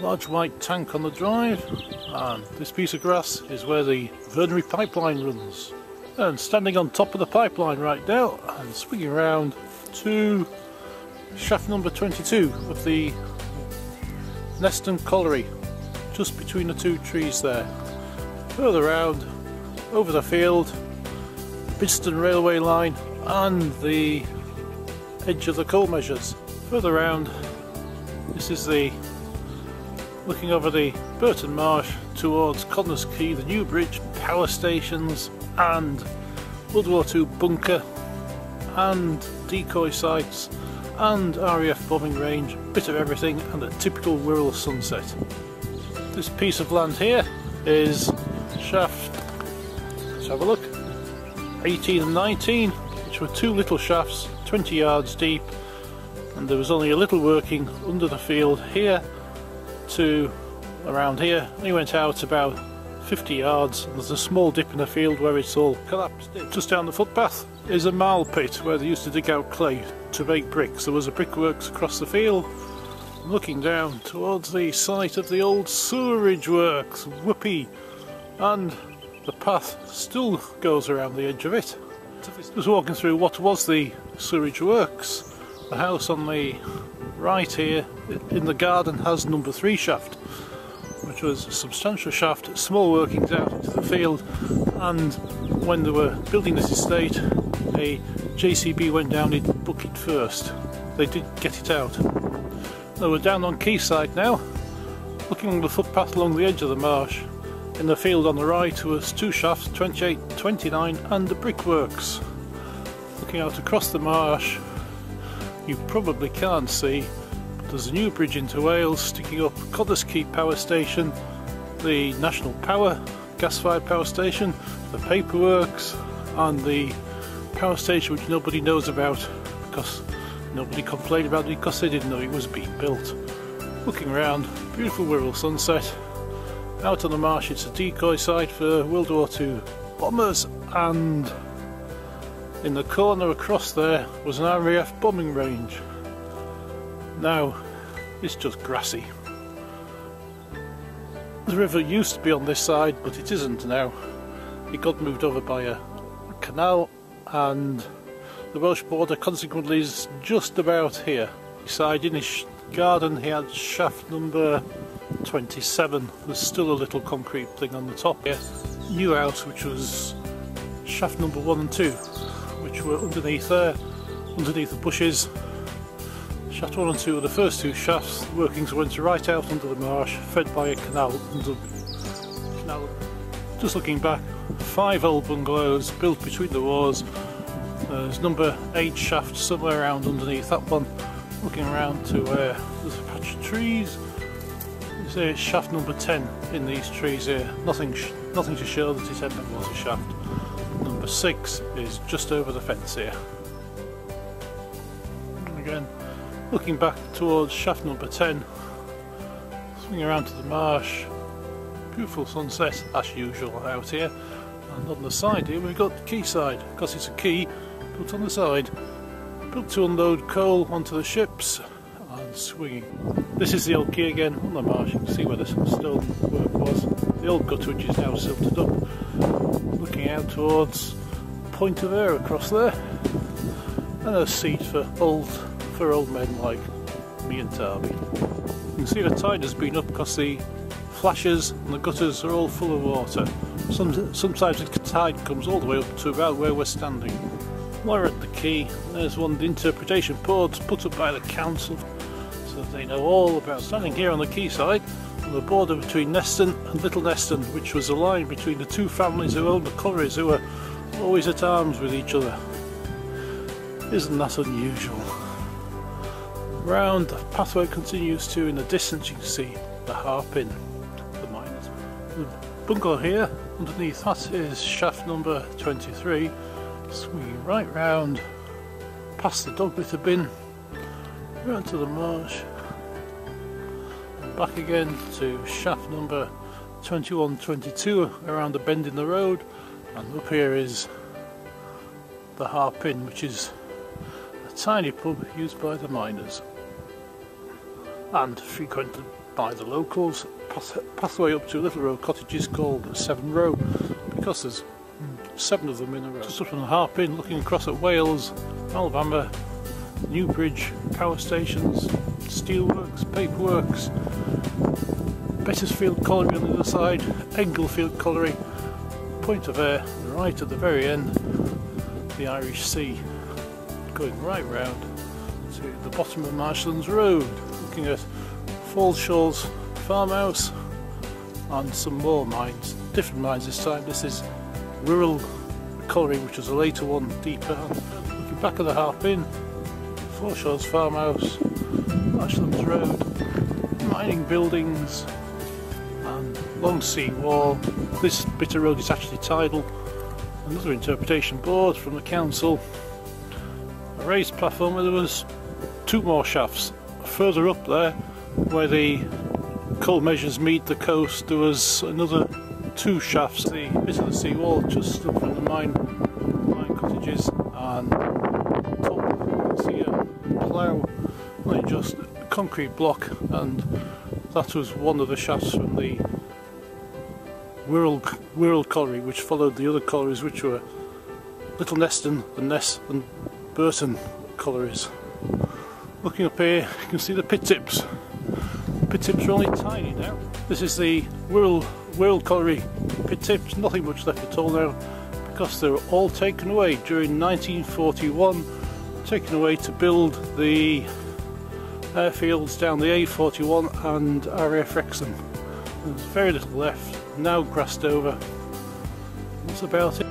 large white tank on the drive, and this piece of grass is where the veterinary pipeline runs. And standing on top of the pipeline right now and swinging around to shaft number 22 of the Neston Colliery, just between the two trees there. Further round, over the field, Bidston railway line and the edge of the coal measures. Further round, this is the looking over the Burton Marsh towards Connors Quay, the new bridge, power stations and World War II bunker and decoy sites and RAF bombing range, bit of everything, and a typical Wirral sunset. This piece of land here is shaft, let's have a look, 18 and 19, which were two little shafts 20 yards deep, and there was only a little working under the field here to around here. He went out about 50 yards, and there's a small dip in the field where it's all collapsed in. Just down the footpath is a marl pit where they used to dig out clay to make bricks. There was a brickworks across the field. Looking down towards the site of the old sewerage works, whoopee, and the path still goes around the edge of it. Just walking through what was the sewerage works. The house on the right here in the garden has number 3 shaft, which was a substantial shaft, small workings out into the field, and when they were building this estate, a JCB went down in bucket first. They did get it out. They were down on quayside now, looking along the footpath along the edge of the marsh. In the field on the right was 2 shafts, 28, 29, and the brickworks. Looking out across the marsh, you probably can't see, but there's a new bridge into Wales sticking up Connors Quay Power Station, the National Power, gas-fired power station, the paperworks, and the power station which nobody knows about because nobody complained about it because they didn't know it was being built. Looking around, beautiful Wirral sunset. Out on the marsh it's a decoy site for World War II bombers, and in the corner across there was an RAF bombing range. Now it's just grassy. The river used to be on this side, but it isn't now. It got moved over by a canal, and the Welsh border consequently is just about here. Beside in his garden he had shaft number 27. There's still a little concrete thing on the top here. New house, which was shaft number 1 and 2, which were underneath there, underneath the bushes. Shaft 1 and 2 were the first 2 shafts. The workings went right out under the marsh, fed by a canal under the canal. Just looking back, 5 old bungalows built between the wars. There's number 8 shaft somewhere around underneath that one. Looking around to where there's a patch of trees. There's shaft number 10 in these trees here. Nothing to show that it ever was a shaft. Number 6 is just over the fence here. And again, looking back towards shaft number 10, swing around to the marsh. Beautiful sunset as usual out here. And on the side here we've got the quayside, because it's a quay built on the side, built to unload coal onto the ships and swinging. This is the old quay again on the marsh. You can see where the stone work was. The old gutter which is now silted up. Looking out towards Point of Ayr across there, and a seat for old men like me and Darby. You can see the tide has been up because the flashes and the gutters are all full of water. Sometimes the tide comes all the way up to about where we're standing. While we're at the quay, there's one of the interpretation boards put up by the council, so they know all about standing here on the quayside, on the border between Neston and Little Neston, which was a line between the 2 families who owned the collieries, who were always at arms with each other. Isn't that unusual? Round the pathway continues to, in the distance you can see the Harpin, the miners. The bungalow here, underneath that is shaft number 23, swinging right round, past the dog litter bin, round to the marsh, and back again to shaft number 21, 22, around the bend in the road, and up here is the Harpin, which is a tiny pub used by the miners and frequented by the locals. Pathway up to Little Row cottages called 7 Row because there's 7 of them in a row. Just up on the Harpin, looking across at Wales, Alabama, Newbridge, power stations, steelworks, paperworks, Bettisfield Colliery on the other side, Englefield Colliery, Point of Ayre, right at the very end, the Irish Sea, going right round to the bottom of Marshlands Road, looking at Fallshaws farmhouse and some more mines, different mines this time. This is Wirral Colliery, which was a later one, deeper. Looking back at the Harpin, Fallshaws farmhouse, Marshlands Road, mining buildings and long sea wall. This bit of road is actually tidal. Another interpretation board from the council. A raised platform where there was 2 more shafts. Further up there, where the coal measures meet the coast, there was another 2 shafts. The bit of the sea wall just up from the mine cottages, and top you can see a plough, like just a concrete block, and that was one of the shafts from the Wirral Colliery, which followed the other collieries, which were Little Neston and and Burton Collieries. Looking up here, you can see the pit tips. The pit tips are only tiny now. This is the Wirral Colliery pit tips, nothing much left at all now, because they were all taken away during 1941, taken away to build the airfields down the A41 and RAF Wrexham. There's very little left, now grassed over. That's about it.